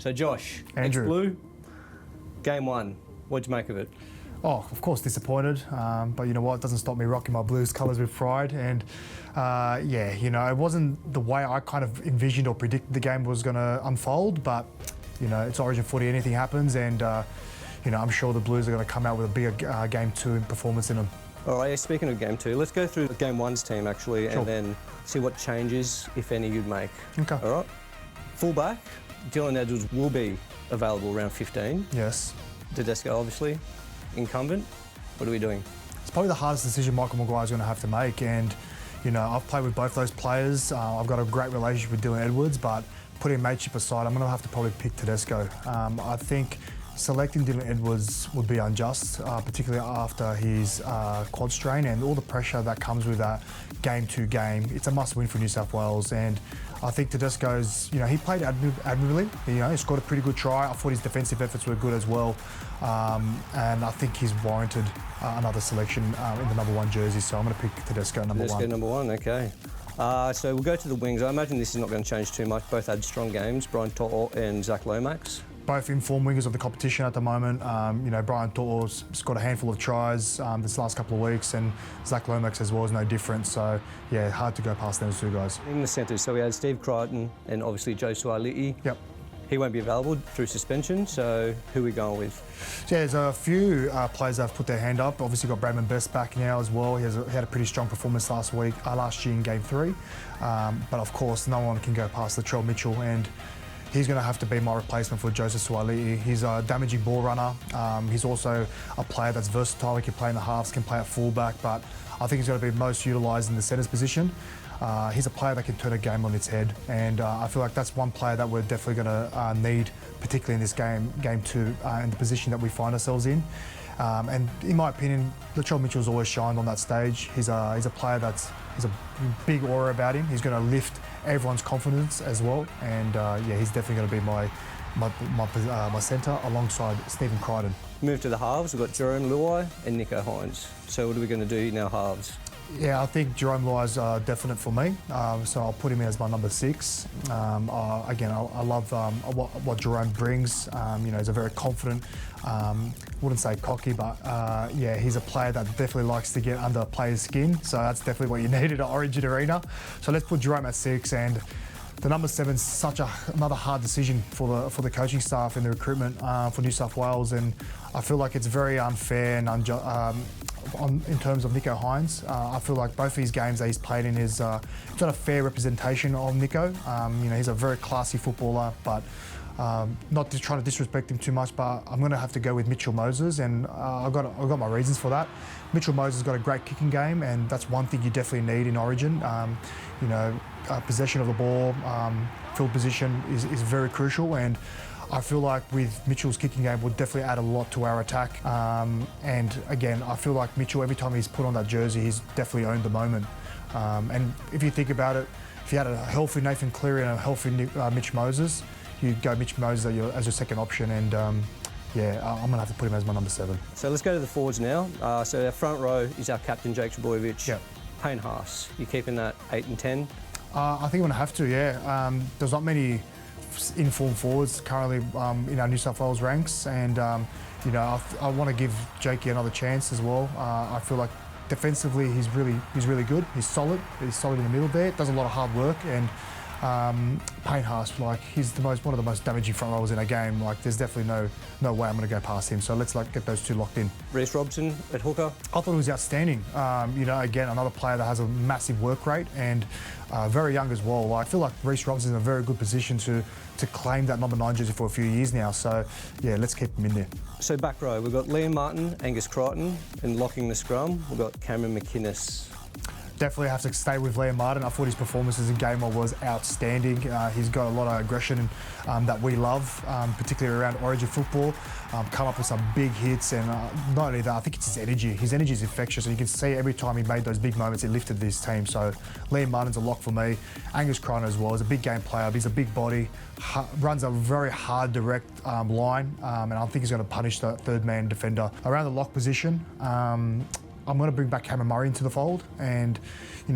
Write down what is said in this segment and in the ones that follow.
So Josh, Andrew. ex-Blue, game 1. What'd you make of it? Oh, of course disappointed, but you know what, it doesn't stop me rocking my Blues colours with pride. And yeah, you know, it wasn't the way I kind of envisioned or predicted the game was going to unfold, but you know, it's Origin footy, anything happens, and you know, I'm sure the Blues are going to come out with a bigger game 2 performance in them. All right, speaking of game 2, let's go through game 1's team actually, Sure. and then see what changes, if any, you'd make. Okay. All right. Fullback, Dylan Edwards will be available around 15. Yes. Tedesco, obviously, incumbent. What are we doing? It's probably the hardest decision Michael Maguire's going to have to make, and you know, I've played with both those players. I've got a great relationship with Dylan Edwards, but putting mateship aside, I'm going to have to probably pick Tedesco. I think selecting Dylan Edwards would be unjust, particularly after his quad strain and all the pressure that comes with that game to game. It's a must-win for New South Wales, and I think Tedesco's, you know, he played admirably. You know, he scored a pretty good try. I thought his defensive efforts were good as well, and I think he's warranted another selection in the number 1 jersey. So I'm going to pick Tedesco number 1. Tedesco number 1, okay. So we'll go to the wings. I imagine this is not going to change too much. Both had strong games, Brian To'o and Zach Lomax. Both informed wingers of the competition at the moment. You know, Brian To'o's scored a handful of tries this last couple of weeks, and Zach Lomax as well is no different. So, yeah, hard to go past those two guys. In the centres, so we had Steve Crichton and obviously Joe Suali'i. Yep. He won't be available through suspension, so who are we going with? So, yeah, there's a few players that have put their hand up. Obviously got Bradman Best back now as well. He had a pretty strong performance last year in game 3. But of course, no one can go past Latrell Mitchell, and he's going to have to be my replacement for Joseph Suali'i. He's a damaging ball runner. He's also a player that's versatile. He can play in the halves, can play at fullback, but I think he's going to be most utilised in the centres position. He's a player that can turn a game on its head, and I feel like that's one player that we're definitely going to need, particularly in this game 2, in the position that we find ourselves in. And in my opinion, Latrell Mitchell's always shined on that stage. He's a player he's a big aura about him. He's going to lift everyone's confidence as well, and yeah, he's definitely going to be my centre alongside Stephen Crichton. Move to the halves. We've got Jerome Luai and Nico Hines. So what are we going to do in our halves? Yeah, I think Jerome Luai's definite for me, so I'll put him in as my number 6. Again, I love what Jerome brings. You know, he's a very confident, wouldn't say cocky, but yeah, he's a player that definitely likes to get under a player's skin, so that's definitely what you need in an Origin arena. So let's put Jerome at 6, and the number 7 is such another hard decision for the coaching staff and the recruitment for New South Wales, and I feel like it's very unfair and in terms of Nico Hines. I feel like both his games that he's played in is it's not a fair representation of Nico. You know, he's a very classy footballer, but not to try to disrespect him too much, but I'm going to have to go with Mitchell Moses, and I've got my reasons for that. Mitchell Moses has got a great kicking game, and that's one thing you definitely need in Origin. You know, possession of the ball, field position is very crucial, and I feel like with Mitchell's kicking game will definitely add a lot to our attack. And again, I feel like Mitchell, every time he's put on that jersey, he's definitely owned the moment. And if you think about it, if you had a healthy Nathan Cleary and a healthy Mitch Moses, you'd go Mitch Moses as your second option, and yeah, I'm going to have to put him as my number 7. So let's go to the forwards now. So our front row is our captain, Jake Trbojevic. Yep. Payne Haas, you keeping that 8 and 10? I think I'm going to have to, yeah. There's not many informed forwards currently in our New South Wales ranks, and you know, I want to give Jakey another chance as well. I feel like defensively he's really good. He's solid in the middle there. Does a lot of hard work, and Payne Haas, like, he's one of the most damaging front rowers in a game. Like, there's definitely no way I'm going to go past him. So let's get those two locked in. Reece Robson at hooker. I thought it was outstanding. You know, again, another player that has a massive work rate and very young as well. I feel like Reece Robson's in a very good position to claim that number 9 jersey for a few years now. So yeah, let's keep him in there. So back row, we've got Liam Martin, Angus Crichton, and locking the scrum, we've got Cameron McInnes. Definitely have to stay with Liam Martin. I thought his performances in game 1 was outstanding. He's got a lot of aggression that we love, particularly around Origin football. Come up with some big hits, and not only that, I think it's his energy. His energy is infectious, and you can see every time he made those big moments, he lifted this team. So Liam Martin's a lock for me. Angus Crichton as well. He's a big game player. He's a big body, runs a very hard, direct line, and I think he's going to punish the third-man defender. Around the lock position, I'm going to bring back Cameron Murray into the fold, and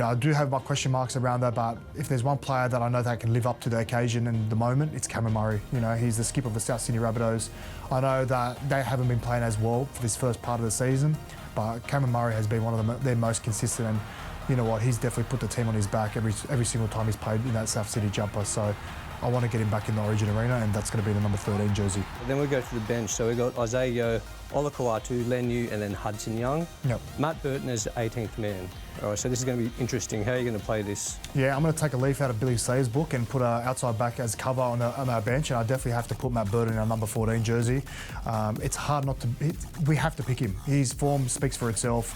I do have my question marks around that. But if there's one player that I know that can live up to the occasion and the moment, it's Cameron Murray. He's the skipper of the South Sydney Rabbitohs. I know that they haven't been playing as well for this first part of the season, but Cameron Murray has been one of their most consistent. And you know what? He's definitely put the team on his back every single time he's played in that South Sydney jumper. So I want to get him back in the Origin arena, and that's going to be the number 13 jersey. Then we go to the bench. So we've got Isaiah Yeo, Ola Kawatu, Lenu, and then Hudson Young. Yep. Matt Burton as 18th man. All right, so this is going to be interesting. How are you going to play this? Yeah, I'm going to take a leaf out of Billy Sayers' book and put an outside back as cover on our bench, and I definitely have to put Matt Burton in our number 14 jersey. It's hard not to. We have to pick him. His form speaks for itself.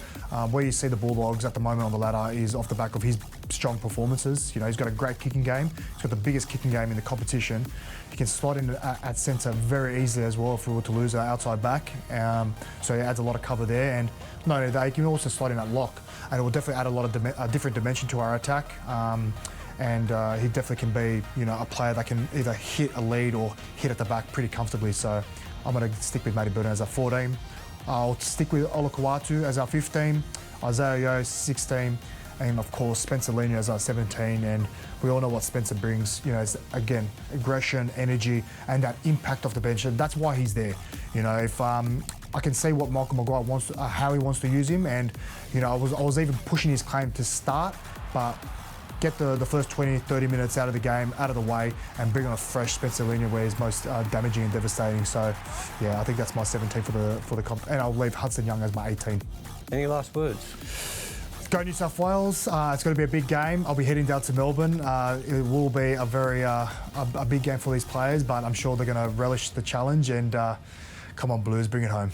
Where you see the Bulldogs at the moment on the ladder is off the back of his strong performances. He's got a great kicking game. He's got the biggest kicking game in the competition. He can slot in at centre very easily as well if we were to lose our outside back. So he adds a lot of cover there, and not only that, he can also slot in at lock, and it will definitely add a lot of a different dimension to our attack. And he definitely can be, a player that can either hit a lead or hit at the back pretty comfortably. So I'm going to stick with Matty Burton as our 14. I'll stick with Ola Kawatu as our 15, Isaiah Yeo 16, and of course Spencer Leniu as our 17. And we all know what Spencer brings. It's, again, aggression, energy, and that impact off the bench. And that's why he's there. If I can see what Michael Maguire wants, how he wants to use him, and I was even pushing his claim to start, but get the first 20, 30 minutes out of the game, out of the way, and bring on a fresh Spencer Leniu where he's most damaging and devastating. So, yeah, I think that's my 17 for the comp, and I'll leave Hudson Young as my 18. Any last words? Go New South Wales. It's going to be a big game. I'll be heading down to Melbourne. It will be a very a big game for these players, but I'm sure they're going to relish the challenge. And come on, Blues, bring it home.